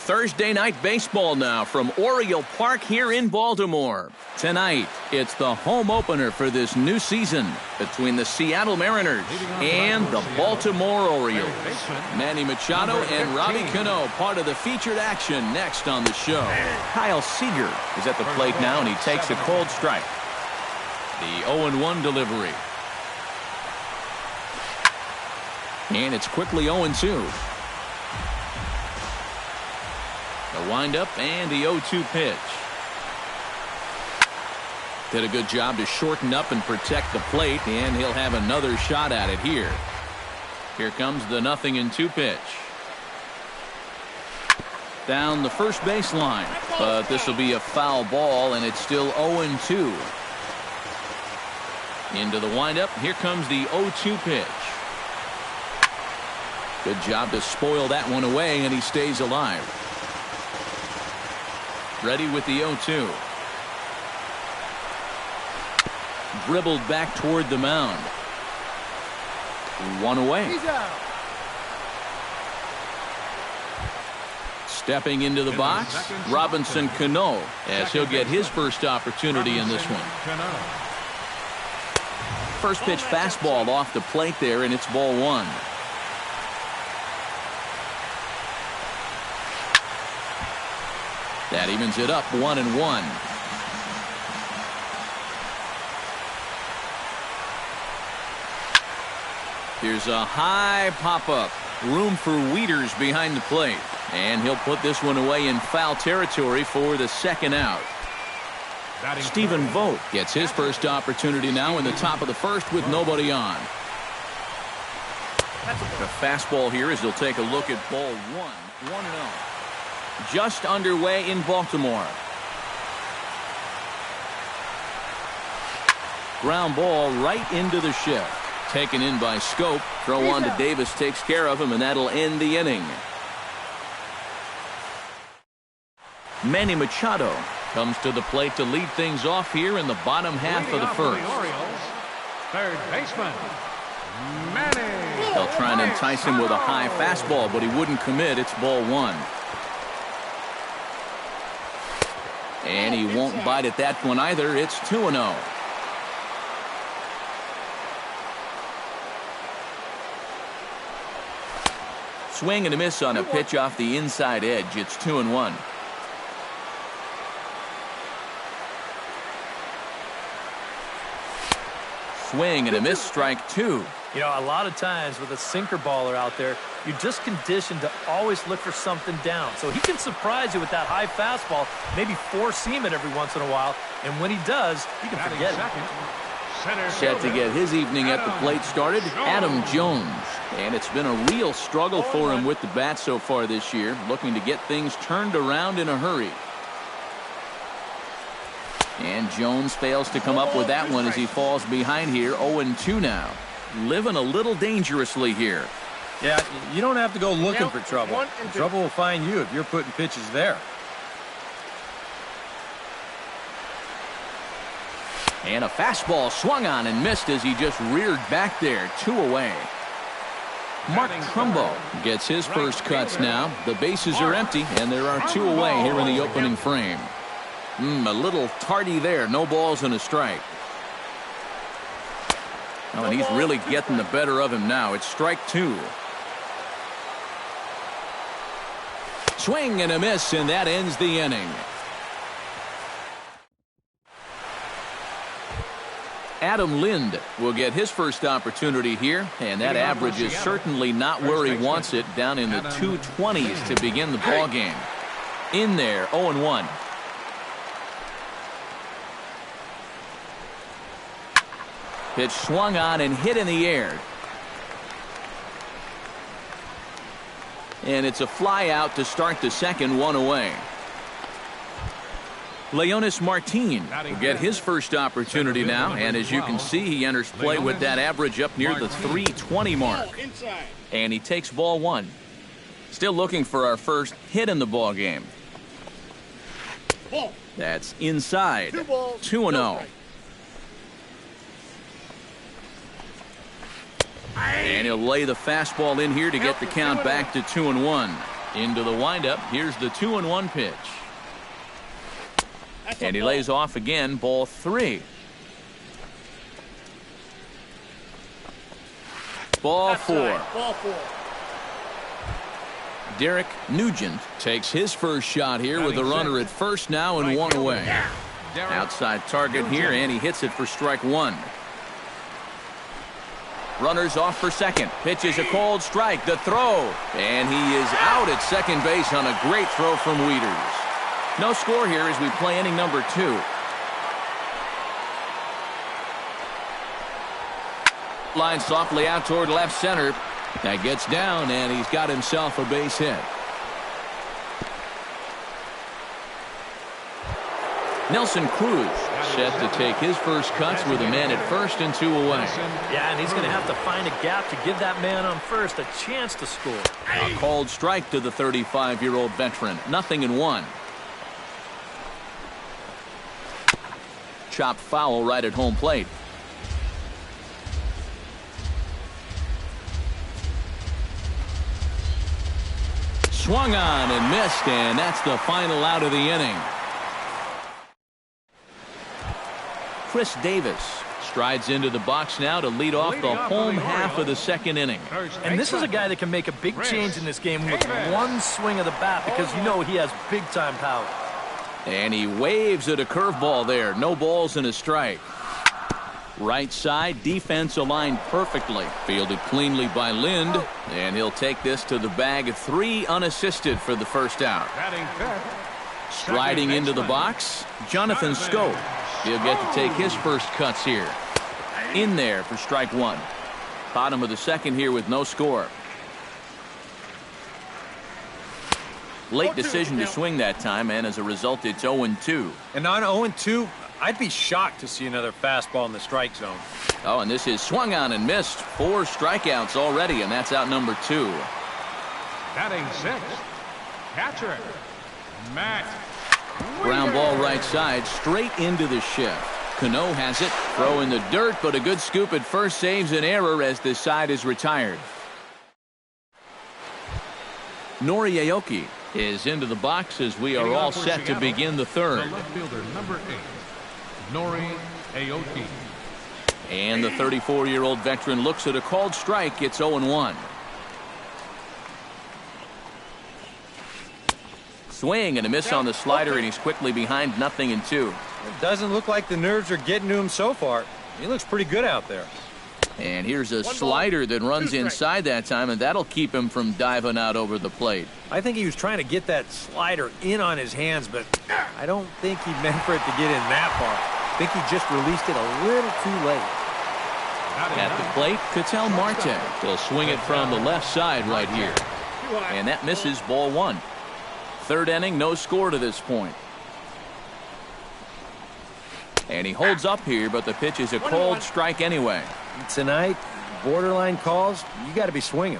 Thursday night baseball now from Oriole Park here in Baltimore. Tonight, it's the home opener for this new season between the Seattle Mariners and the Baltimore Orioles. Manny Machado and Robbie Cano, part of the featured action next on the show. Kyle Seager is at the plate now, and he takes a cold strike. The 0-1 delivery. And it's quickly 0-2. The windup and the 0-2 pitch. Did a good job to shorten up and protect the plate, and he'll have another shot at it here. Here comes the 0-2 pitch. Down the first baseline, but this will be a foul ball, and it's still 0-2. Into the windup. Here comes the 0-2 pitch. Good job to spoil that one away, and he stays alive. Ready with the 0-2. Dribbled back toward the mound. One away. Stepping into the box, Robinson Cano, as he'll get his first opportunity in this one. First pitch fastball off the plate there, and it's ball one. That evens it up 1-1. Here's a high pop-up. Room for Wieters behind the plate. And he'll put this one away in foul territory for the second out. Stephen Vogt gets his first opportunity now in the top of the first with nobody on. The fastball here as he'll take a look at ball one. 1-0. Just underway in Baltimore. Ground ball right into the shift. Taken in by Scope. Throw on to Davis takes care of him, and that'll end the inning. Manny Machado comes to the plate to lead things off here in the bottom half of the first. Third baseman, Manny. They'll try and entice him with a high fastball, but he wouldn't commit. It's ball one. And he won't bite at that one either. It's 2-0. Swing and a miss on a pitch off the inside edge. It's 2-1. Swing and a miss, strike two. You know, a lot of times with a sinker baller out there, you're just conditioned to always look for something down. So he can surprise you with that high fastball, maybe four-seam it every once in a while. And when he does, you can forget it. Set to get his evening at the plate started, Adam Jones. And it's been a real struggle for him with the bat so far this year, looking to get things turned around in a hurry. And Jones fails to come up with that one as he falls behind here. 0-2 now. Living a little dangerously here. Yeah, you don't have to go looking for trouble. Trouble will find you if you're putting pitches there. And a fastball swung on and missed as he just reared back there. 2 away. Mark Trumbo gets his first cuts now. The bases are empty, and there are 2 away here in the opening frame. A little tardy there. No balls and a strike. Oh, and he's really getting the better of him now. It's strike 2. Swing and a miss, and that ends the inning. Adam Lind will get his first opportunity here, and that average is certainly not where he wants it, down in the 220s to begin the ball game. In there, 0-1. Pitch swung on and hit in the air. And it's a fly out to start the second, 1 away. Leonis Martin will get his first opportunity now, and as you can see, he enters play with that average up near the 320 mark. And he takes ball one. Still looking for our first hit in the ball game. That's inside. 2-0. And he'll lay the fastball in here to get the count back to 2-1. Into the windup. Here's the 2-1 pitch. And he lays off again. Ball 3. Ball 4. Derek Nugent takes his first shot here with a runner at first now and 1 away. Outside target here, and he hits it for strike 1. Runners off for second. Pitch is a called strike. The throw. And he is out at second base on a great throw from Wieters. No score here as we play inning number 2. Line softly out toward left center. That gets down, and he's got himself a base hit. Nelson Cruz set to take his first cuts with a man at first and 2 away. Yeah, and he's going to have to find a gap to give that man on first a chance to score. A called strike to the 35-year-old veteran. 0-1. Chopped foul right at home plate. Swung on and missed, and that's the final out of the inning. Chris Davis strides into the box now to lead off the home half of the second inning. And this is a guy that can make a big change in this game with one swing of the bat because you know he has big-time power. And he waves at a curveball there. No balls and a strike. Right side, defense aligned perfectly. Fielded cleanly by Lind. And he'll take this to the bag. 3 unassisted for the first out. Striding into the box, Jonathan Schoop. He'll get to take his first cuts here. In there for strike 1. Bottom of the second here with no score. Late decision to swing that time, and as a result, it's 0-2. And on 0-2, I'd be shocked to see another fastball in the strike zone. Oh, and this is swung on and missed. 4 strikeouts already, and that's out number 2. Batting 6th, catcher, Matt. Ground ball right side, straight into the shift. Cano has it. Throw in the dirt, but a good scoop at first saves an error as this side is retired. Nori Aoki is into the box as we are all set to begin the third. The left fielder, number 8, Nori Aoki. And the 34-year-old veteran looks at a called strike. It's 0-1. Swing and a miss on the slider, and he's quickly behind 0-2. It doesn't look like the nerves are getting to him so far. He looks pretty good out there. And here's a slider that runs inside that time, and that'll keep him from diving out over the plate. I think he was trying to get that slider in on his hands, but I don't think he meant for it to get in that far. I think he just released it a little too late. At the plate, Ketel Marte will swing it from the left side right here. And that misses, ball 1. Third inning, no score to this point. And he holds up here, but the pitch is a called strike anyway. Tonight, borderline calls, you got to be swinging.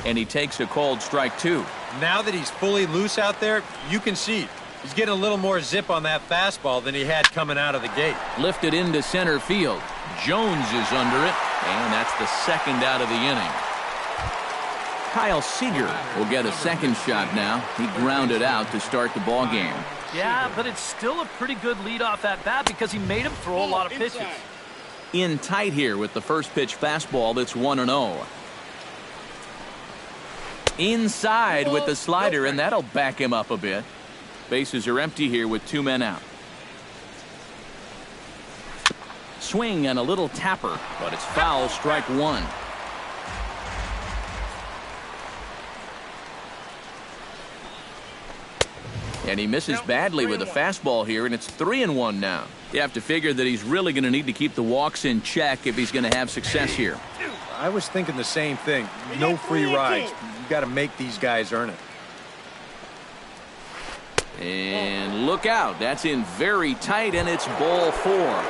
And he takes a called strike 2. Now that he's fully loose out there, you can see he's getting a little more zip on that fastball than he had coming out of the gate. Lifted into center field. Jones is under it, and that's the second out of the inning. Kyle Seager will get a second shot now. He grounded out to start the ball game. Yeah, but it's still a pretty good lead off at bat because he made him throw a lot of pitches. In tight here with the first pitch fastball that's 1-0. Inside with the slider, and that'll back him up a bit. Bases are empty here with 2 men out. Swing and a little tapper, but it's foul, strike 1. And he misses badly with a fastball here, and it's 3-1 now. You have to figure that he's really going to need to keep the walks in check if he's going to have success here. I was thinking the same thing. No free rides. You got to make these guys earn it. And look out. That's in very tight, and it's ball 4.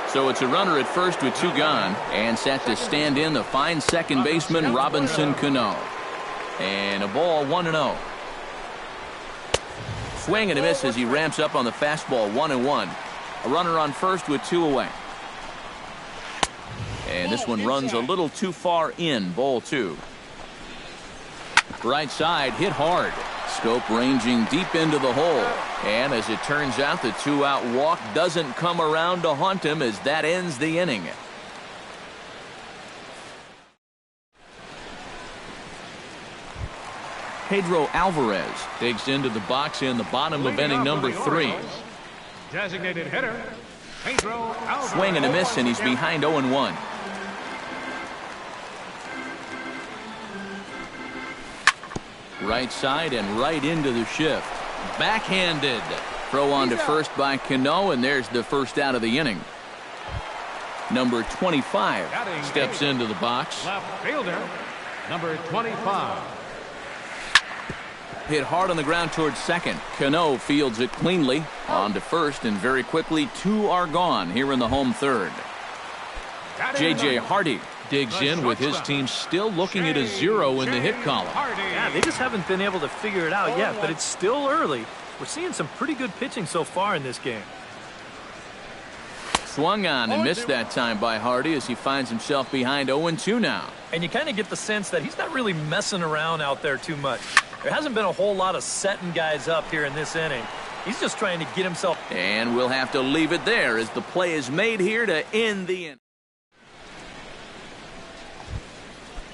So it's a runner at first with 2 gone, and set to stand in the fine second baseman Robinson Cano. And a ball, 1-0. Swing and a miss as he ramps up on the fastball, 1-1. A runner on first with 2 away. And this one runs a little too far in, ball 2. Right side, hit hard. Scope ranging deep into the hole. And as it turns out, the 2-out walk doesn't come around to haunt him as that ends the inning. Pedro Alvarez digs into the box in the bottom of inning number 3. Designated hitter, Pedro Alvarez. Swing and a miss, and he's behind 0-1. Right side and right into the shift. Backhanded. Throw on to first by Cano, and there's the first out of the inning. Number 25 steps into the box. Left fielder, number 25. Hit hard on the ground towards second. Cano fields it cleanly. On to first, and very quickly 2 are gone here in the home third. J.J. Hardy digs in with his team still looking at a 0 in the hit column. Yeah, they just haven't been able to figure it out yet, but it's still early. We're seeing some pretty good pitching so far in this game. Swung on and missed that time by Hardy as he finds himself behind 0-2 now. And you kind of get the sense that he's not really messing around out there too much. There hasn't been a whole lot of setting guys up here in this inning. He's just trying to get himself. And we'll have to leave it there as the play is made here to end the inning.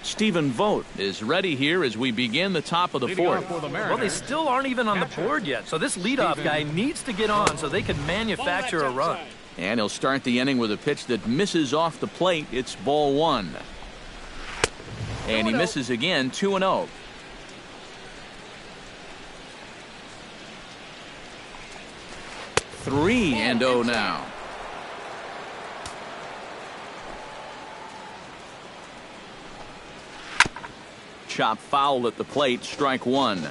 Stephen Vogt is ready here as we begin the top of the 4th. Well, they still aren't even on the board yet, so this leadoff guy needs to get on so they can manufacture a run. And he'll start the inning with a pitch that misses off the plate. It's ball 1. And he misses again, 2-0. Three and 0 now. Chop foul at the plate, strike 1.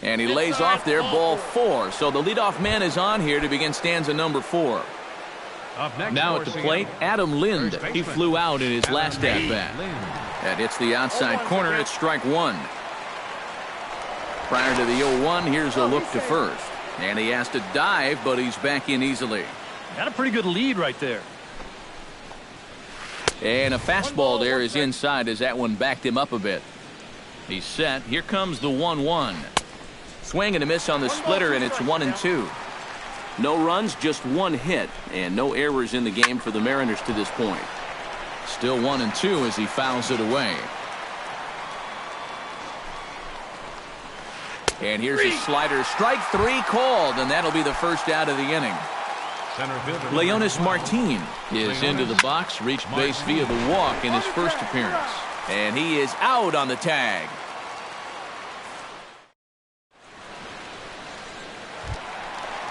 And he lays off there, ball 4. So the leadoff man is on here to begin stanza number 4. Now at the plate, Adam Lind. He flew out in his last at-bat. That hits the outside corner. It's strike 1. Prior to the 0-1, here's a look to first. And he has to dive, but he's back in easily. Got a pretty good lead right there. And a fastball there is inside as that one backed him up a bit. He's set. Here comes the 1-1. Swing and a miss on the splitter, and it's 1-2. No runs, just 1 hit, and no errors in the game for the Mariners to this point. Still 1-2 as he fouls it away. And here's a slider. Strike 3 called, and that'll be the first out of the inning. Leonis Martin is into the box, reached base via the walk in his first appearance. And he is out on the tag.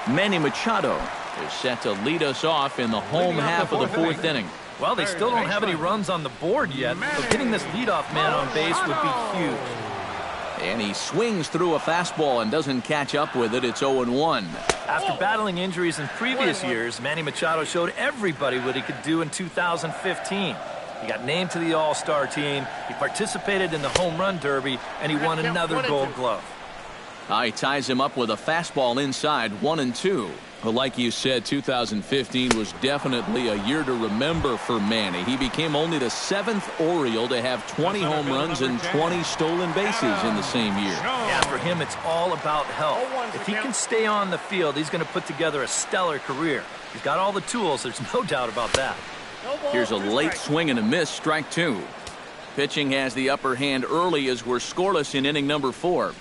Manny Machado is set to lead us off in the home half of the 4th inning. Well, they still don't have any runs on the board yet, so getting this leadoff man on base would be huge. And he swings through a fastball and doesn't catch up with it. It's 0-1. After battling injuries in previous years, Manny Machado showed everybody what he could do in 2015. He got named to the All-Star team, he participated in the Home Run Derby, and he won another Gold Glove. He ties him up with a fastball inside, 1-2. But like you said, 2015 was definitely a year to remember for Manny. He became only the 7th Oriole to have 20 home runs and 20 stolen bases in the same year. Yeah, for him, it's all about health. If he can stay on the field, he's going to put together a stellar career. He's got all the tools. There's no doubt about that. Here's a late swing and a miss, strike 2. Pitching has the upper hand early as we're scoreless in inning number 4.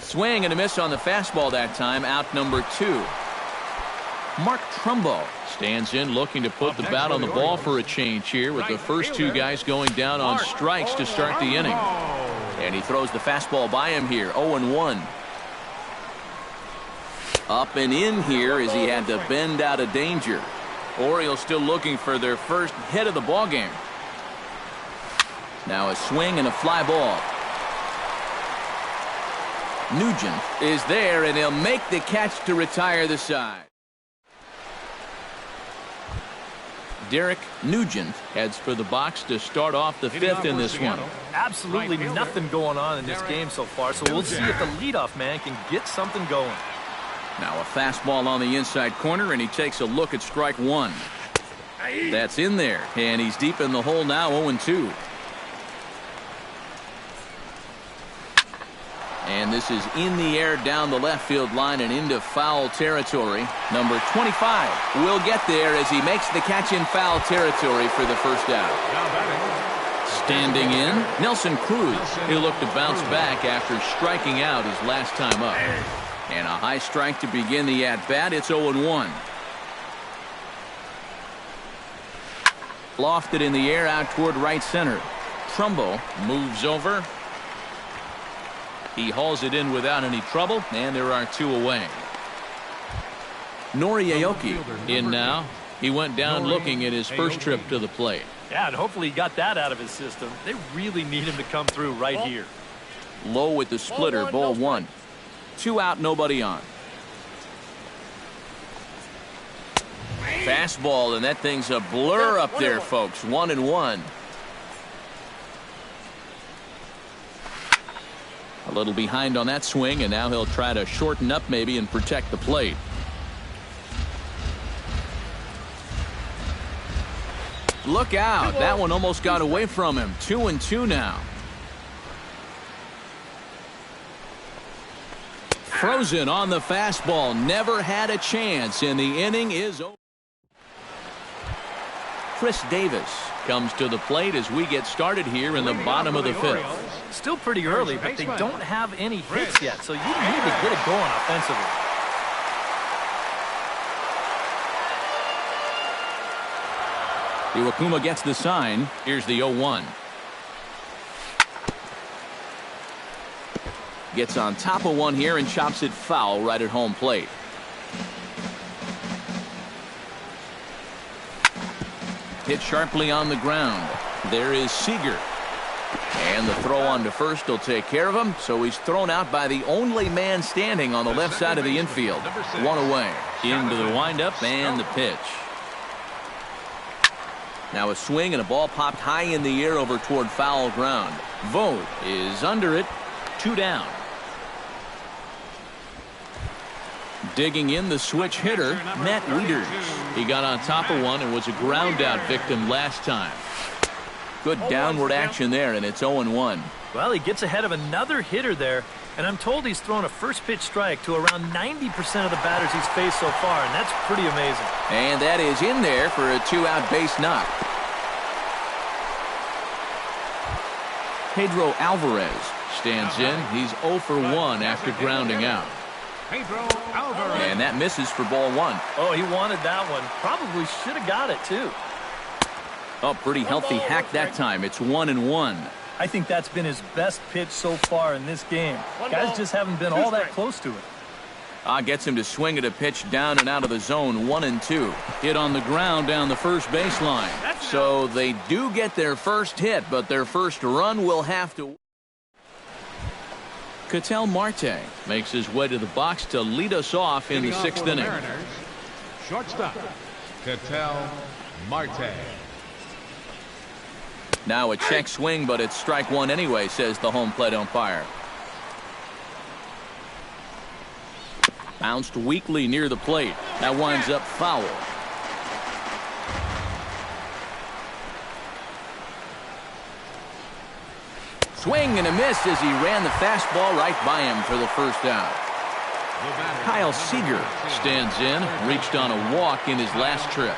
Swing and a miss on the fastball that time, out number 2. Mark Trumbo stands in looking to put the bat on the ball for a change here with the first 2 guys going down on strikes to start the inning. And he throws the fastball by him here, 0-1. Up and in here as he had to bend out of danger. Orioles still looking for their first hit of the ball game. Now a swing and a fly ball. Nugent is there, and he'll make the catch to retire the side. Derek Nugent heads for the box to start off the 5th in this one. Absolutely nothing going on in this game so far, so we'll see if the leadoff man can get something going. Now a fastball on the inside corner, and he takes a look at strike one. That's in there, and he's deep in the hole now, 0-2. And this is in the air down the left field line and into foul territory. Number 25 will get there as he makes the catch in foul territory for the first out. Standing in, Nelson Cruz. He'll look to bounce back after striking out his last time up. And a high strike to begin the at-bat. It's 0-1. Lofted in the air out toward right center. Trumbo moves over. He hauls it in without any trouble, and there are two away. Nori in now. He went down looking at his first trip to the plate. Yeah, and hopefully he got that out of his system. They really need him to come through right here. Low with the splitter, ball one. 2 out, nobody on. Fastball, and that thing's a blur up there, folks. 1-1. A little behind on that swing, and now he'll try to shorten up maybe and protect the plate. Look out. That one almost got away from him. 2-2 now. Frozen on the fastball. Never had a chance, and the inning is over. Chris Davis comes to the plate as we get started here in the bottom of the fifth. Still pretty early, but they don't have any hits yet, so you need to get it going offensively. Iwakuma gets the sign. Here's the 0-1. Gets on top of one here and chops it foul right at home plate. Hit sharply on the ground. There is Seager. And the throw on to first will take care of him, so he's thrown out by the only man standing on the left side of the infield. One away. Into the windup and the pitch. Now a swing and a ball popped high in the air over toward foul ground. Vogt is under it. 2 down. Digging in the switch hitter, Matt Wieters. He got on top of one and was a ground out victim last time. Good downward action there, and it's 0-1. Well, he gets ahead of another hitter there, and I'm told he's thrown a first pitch strike to around 90% of the batters he's faced so far, and that's pretty amazing. And that is in there for a 2-out base knock. Pedro Alvarez stands in. He's 0 for 1 after grounding out. And that misses for ball one. Oh, he wanted that one. Probably should have got it, too. Oh, pretty healthy hack that time. It's 1-1. I think that's been his best pitch so far in this game. Guys just haven't been all that close to it. Gets him to swing at a pitch down and out of the zone. 1-2. Hit on the ground down the first baseline. So they do get their first hit, but their first run will have to. Ketel Marte makes his way to the box to lead us off in the 6th inning. Shortstop, Ketel Marte. Now a check swing, but it's strike one anyway, says the home plate umpire. Bounced weakly near the plate. That winds up foul. Swing and a miss as he ran the fastball right by him for the first out. Kyle Seager stands in, reached on a walk in his last trip.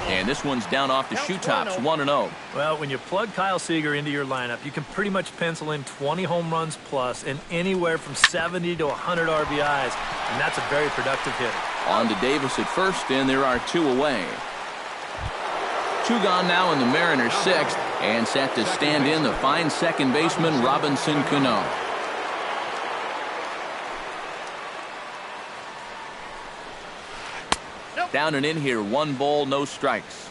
And this one's down off the shoe tops, 1-0. Well, when you plug Kyle Seager into your lineup, you can pretty much pencil in 20 home runs plus and anywhere from 70 to 100 RBIs, and that's a very productive hitter. On to Davis at first, and there are 2 away. 2 gone now in the Mariners' 6th, and set to stand in the fine second baseman Robinson Cano. Down and in here, 1 ball, no strikes.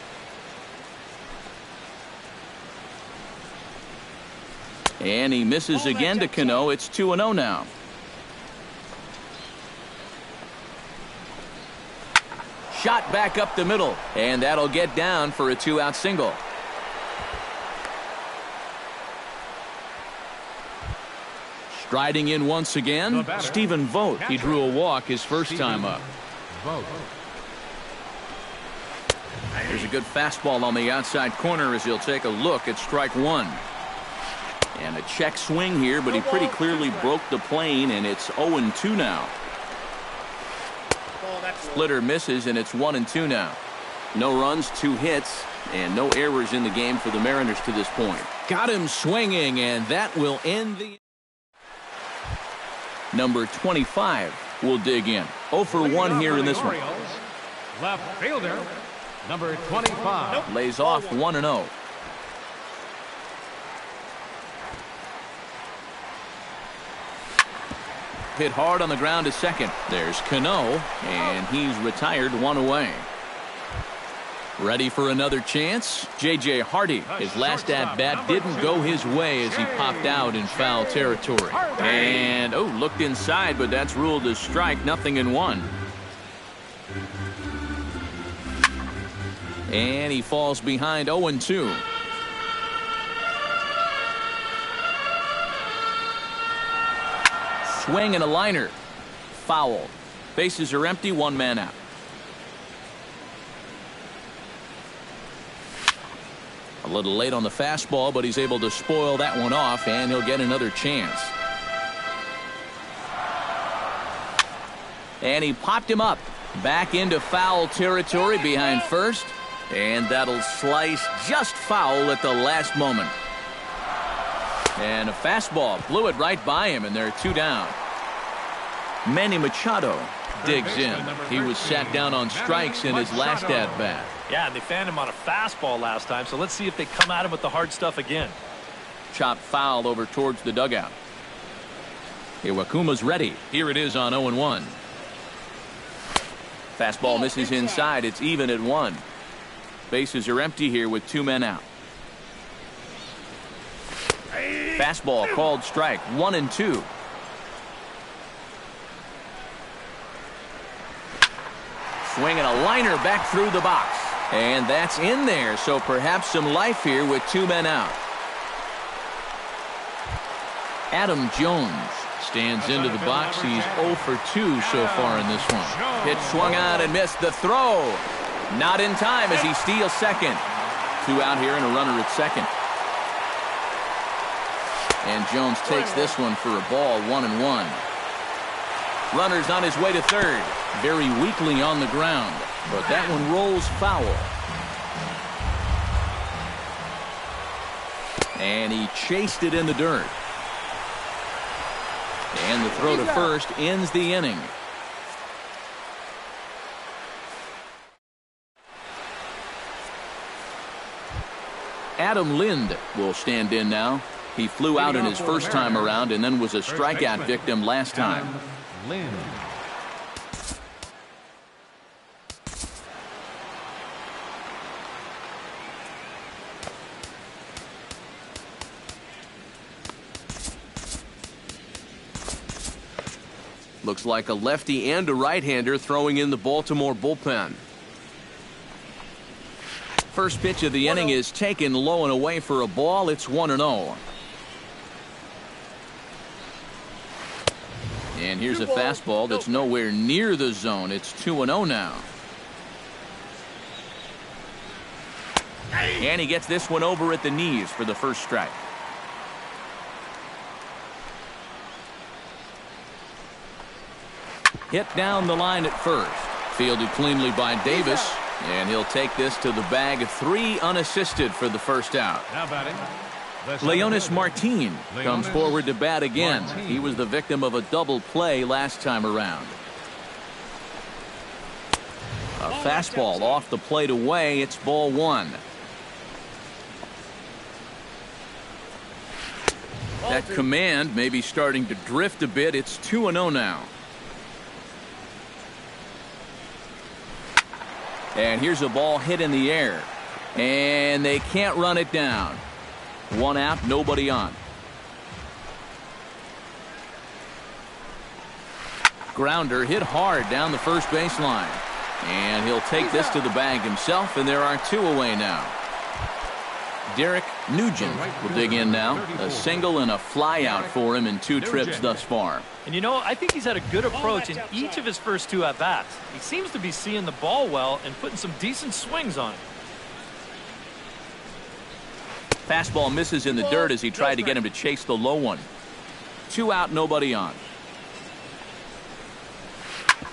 And he misses again to Cano. It's 2-0 now. Shot back up the middle, and that'll get down for a 2-out single. Striding in once again, Stephen Vogt. He drew a walk his first time up. There's a good fastball on the outside corner as he'll take a look at strike one. And a check swing here, but he pretty clearly broke the plane, and it's 0-2 now. Splitter misses, and it's 1-2 now. No runs, 2 hits, and no errors in the game for the Mariners to this point. Got him swinging, and that will end the... Number 25 will dig in. 0 for 1 here in this one. Left fielder, number 25. Lays off 1-0. Hit hard on the ground to second. There's Cano, and he's retired 1 away. Ready for another chance? J.J. Hardy. His last at-bat didn't go his way as he popped out in foul territory. And, looked inside, but that's ruled a strike, 0-1. And he falls behind 0-2. Swing and a liner. Foul. Bases are empty, 1 man out. A little late on the fastball, but he's able to spoil that one off, and he'll get another chance. And he popped him up. Back into foul territory behind first. And that'll slice just foul at the last moment. And a fastball blew it right by him, and there are 2 down. Manny Machado digs in. He was sat down on strikes in his last at-bat. Yeah, and they fanned him on a fastball last time, so let's see if they come at him with the hard stuff again. Chopped foul over towards the dugout. Iwakuma's ready. Here it is on 0-1. Fastball misses inside. It's even at 1. Bases are empty here with 2 men out. Fastball called strike, 1-2. Swing and a liner back through the box. And that's in there, so perhaps some life here with 2 men out. Adam Jones stands into the box. He's 0 for 2 so far in this one. Pitch swung out and missed. The throw. Not in time as he steals second. 2 out here and a runner at second. And Jones takes this one for a ball, 1-1. Runner's on his way to third. Very weakly on the ground, but that one rolls foul. And he chased it in the dirt. And the throw to first ends the inning. Adam Lind will stand in now. He flew out in his first time around and then was a strikeout victim last time. Looks like a lefty and a right-hander throwing in the Baltimore bullpen. First pitch of the inning is taken low and away for a ball. It's 1-0. And here's a fastball that's nowhere near the zone. It's 2-0 now. And he gets this one over at the knees for the first strike. Hit down the line at first. Fielded cleanly by Davis. And he'll take this to the bag. 3 unassisted for the first out. Now batting, Leonis Martin comes forward to bat again. He was the victim of a double play last time around. A fastball off the plate away. It's ball 1. That command may be starting to drift a bit. It's 2-0 now. And here's a ball hit in the air. And they can't run it down. 1 out, nobody on. Grounder hit hard down the first baseline. And he'll take this to the bag himself, and there are 2 away now. Derek Nugent will dig in now. A single and a fly out for him in 2 trips thus far. And you know, I think he's had a good approach in each of his first 2 at-bats. He seems to be seeing the ball well and putting some decent swings on it. Fastball misses in the dirt as he tried to get him to chase the low one. 2 out, nobody on.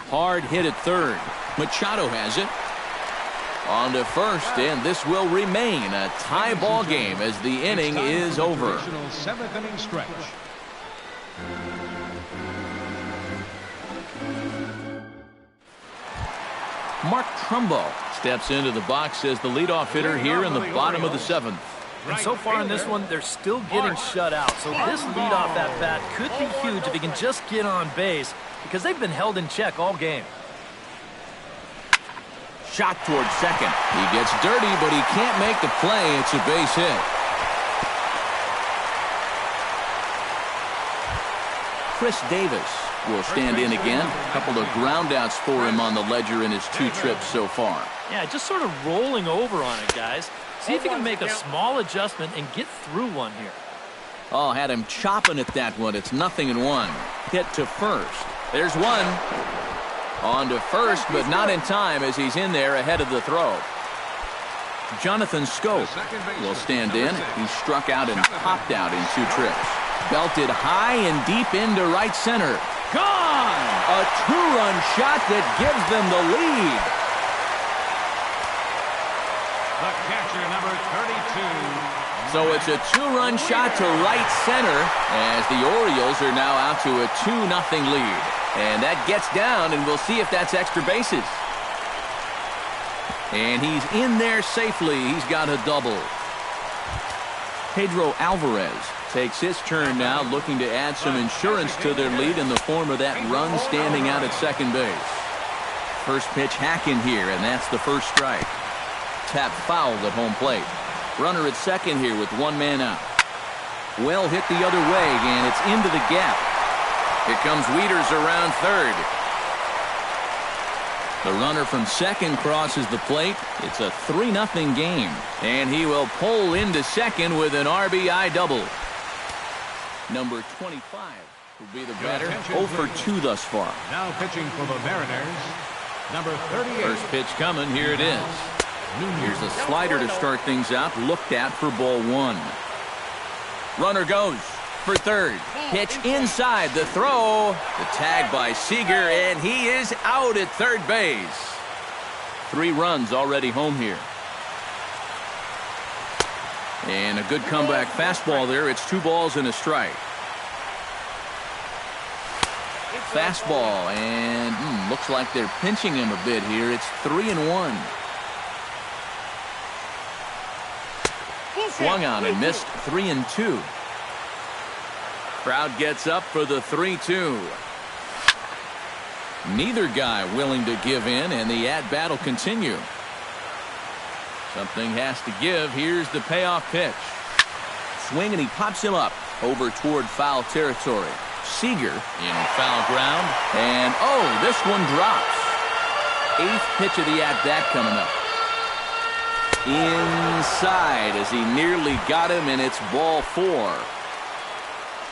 Hard hit at third. Machado has it. On to first, and this will remain a tie ball game as the inning is over. 7th inning stretch. Mark Trumbo steps into the box as the leadoff hitter here in the bottom of the 7th. And so far in this one, they're still getting shut out. So this leadoff at bat could be huge if he can just get on base, because they've been held in check all game. Shot towards second. He gets dirty, but he can't make the play. It's a base hit. Chris Davis will stand in again. A couple of groundouts for him on the ledger in his 2 trips so far. Yeah, just sort of rolling over on it, guys. See if he can make a small adjustment and get through one here. Oh, had him chopping at that one. It's 0-1. Hit to first. There's one. On to first, but not in time as he's in there ahead of the throw. Jonathan Scope will stand in. He struck out and popped out in 2 trips. Belted high and deep into right center. Gone! A 2-run shot that gives them the lead. The catcher, number 32. So it's a 2-run shot to right center as the Orioles are now out to a 2-0 lead. And that gets down, and we'll see if that's extra bases. And he's in there safely. He's got a double. Pedro Alvarez takes his turn now, looking to add some insurance to their lead in the form of that run standing out at second base. First pitch hacking here, and that's the first strike. Tap fouled at home plate. Runner at second here with 1 man out. Well hit the other way, and it's into the gap. Here comes Wieters around third. The runner from second crosses the plate. It's a 3-0 game, and he will pull into second with an RBI double. Number 25 will be the batter. 0 for 2 thus far. Now pitching for the Mariners, number 38. First pitch coming. Here it is. Here's a slider to start things out. Looked at for ball 1. Runner goes for third. Pitch inside. The throw. The tag by Seager, and he is out at third base. 3 runs already home here. And a good comeback fastball there. It's 2 balls and a strike. Fastball, and looks like they're pinching him a bit here. It's 3-1. Swung on and missed. 3-2. Crowd gets up for the 3-2. Neither guy willing to give in, and the at-bat will continue. Something has to give. Here's the payoff pitch. Swing, and he pops him up over toward foul territory. Seager in foul ground, and this one drops. 8th pitch of the at-bat coming up. Inside as he nearly got him, and it's ball 4.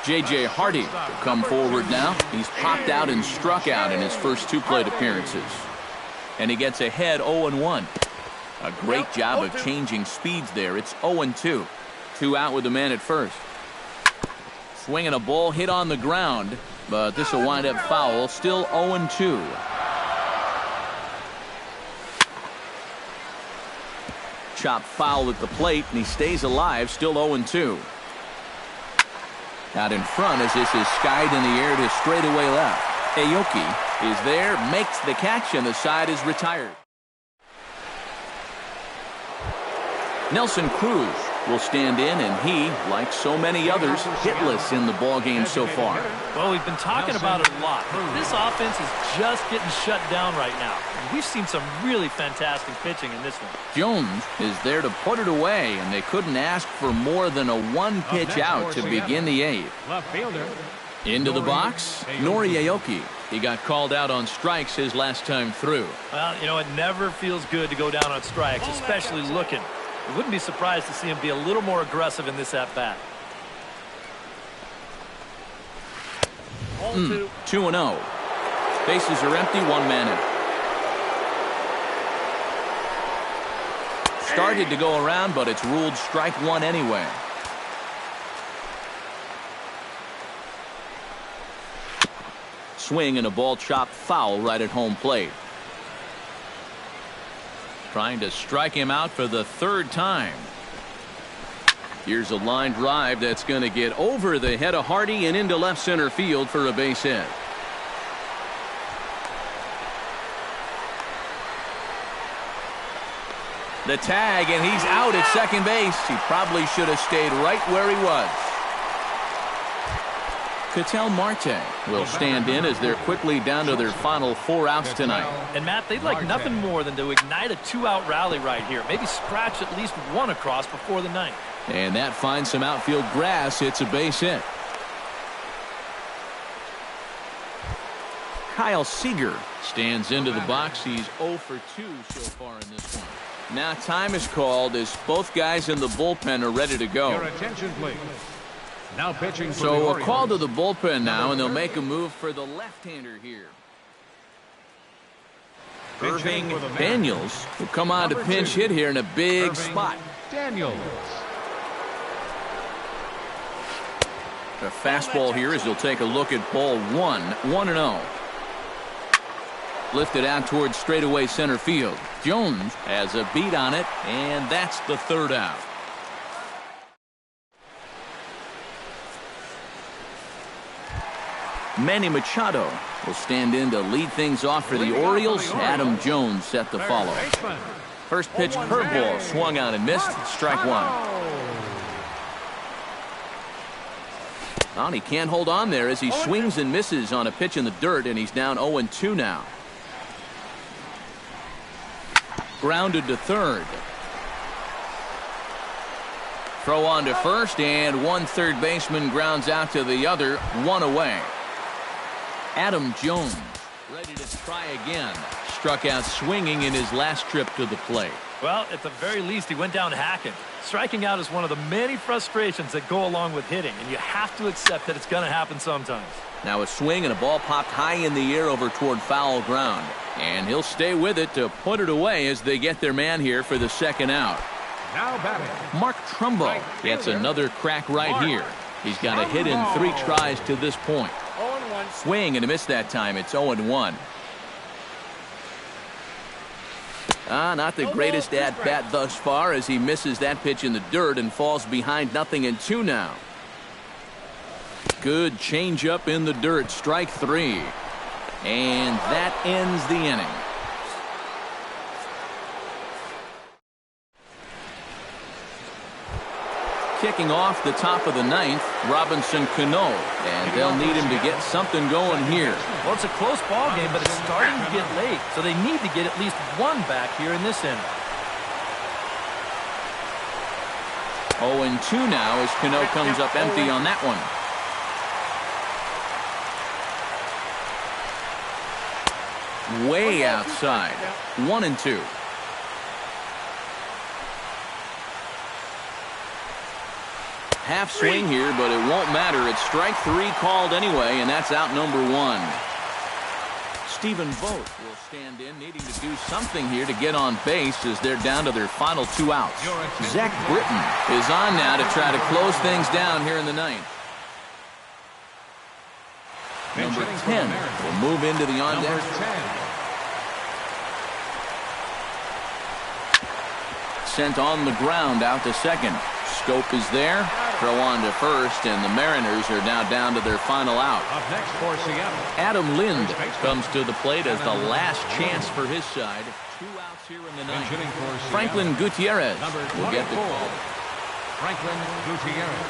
J.J. Hardy will come forward now. He's popped out and struck out in his first 2 plate appearances. And he gets ahead 0-1. A great job of changing speeds there. It's 0-2. 2 out with the man at first. Swinging a ball hit on the ground, but this will wind up foul. Still 0-2. Chop foul at the plate, and he stays alive. Still 0-2. Out in front as this is skied in the air to straightaway left. Aoki is there, makes the catch, and the side is retired. Nelson Cruz will stand in, and he, like so many others, hitless in the ballgame so far. Well, we've been talking about it a lot. This offense is just getting shut down right now. And we've seen some really fantastic pitching in this one. Jones is there to put it away, and they couldn't ask for more than a 1-pitch out to begin the 8th. Left fielder. Into the box, Nori Aoki. He got called out on strikes his last time through. Well, you know, it never feels good to go down on strikes, especially looking. I wouldn't be surprised to see him be a little more aggressive in this at-bat. 2-0. Bases are empty, one man in. Started to go around, but it's ruled strike one anyway. Swing and a ball chopped foul right at home plate. Trying to strike him out for the third time. Here's a line drive that's going to get over the head of Hardy and into left center field for a base hit. The tag, and he's out at second base. He probably should have stayed right where he was. Ketel Marte will stand in as they're quickly down to their final 4 outs tonight. And, Matt, they'd like nothing more than to ignite a 2-out rally right here. Maybe scratch at least one across before the ninth. And that finds some outfield grass. It's a base hit. Kyle Seager stands into the box. He's 0 for 2 so far in this one. Now time is called as both guys in the bullpen are ready to go. Your attention, please. Now pitching for So the a call to the bullpen now, and they'll make a move for the left-hander here. Irving Daniels will come on to pinch hit here in a big spot. Daniels. A fastball here as he'll take a look at ball 1, 1-0. Lifted out towards straightaway center field. Jones has a beat on it, and that's the third out. Manny Machado will stand in to lead things off for the Orioles. Adam Jones set to follow. First pitch curveball swung on and missed. Strike one. Well, he can't hold on there as he swings and misses on a pitch in the dirt, and he's down 0-2 now. Grounded to third. Throw on to first, and one third baseman grounds out to the other, one away. Adam Jones ready to try again. Struck out swinging in his last trip to the plate. Well, at the very least, he went down hacking. Striking out is one of the many frustrations that go along with hitting, and you have to accept that it's going to happen sometimes. Now a swing and a ball popped high in the air over toward foul ground. And he'll stay with it to put it away as they get their man here for the second out. Now batting. Mark Trumbo gets another crack right here. He's got a hit in 3 tries to this point. Swing and a miss that time. It's 0-1. Not the greatest at-bat thus far as he misses that pitch in the dirt and falls behind 0-2 now. Good changeup in the dirt. Strike 3. And that ends the inning. Kicking off the top of the 9th, Robinson Cano, and they'll need him to get something going here. Well, it's a close ball game, but it's starting to get late, so they need to get at least one back here in this inning. 0-2 now as Cano comes up empty on that one. Way outside. 1-2. Half swing here, but it won't matter. It's strike 3 called anyway, and that's out number 1. Stephen Vogt will stand in, needing to do something here to get on base as they're down to their final 2 outs. Zach Britton is on now to try to close things down here in the 9th. Number 10 will move into the on-deck. Sent on the ground out to second. Scope is there. Throw on to first, and the Mariners are now down to their final out. Up next for Seattle. Adam Lind comes to the plate as the last chance for his side. 2 outs here in the 9th. Franklin Gutierrez will get the call. Franklin Gutierrez.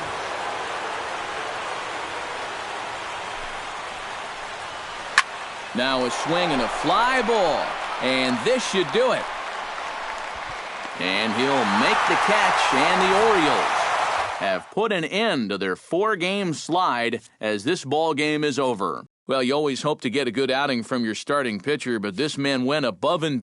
Now a swing and a fly ball, and this should do it. And he'll make the catch, and the Orioles have put an end to their 4-game slide as this ball game is over. Well, you always hope to get a good outing from your starting pitcher, but this man went above and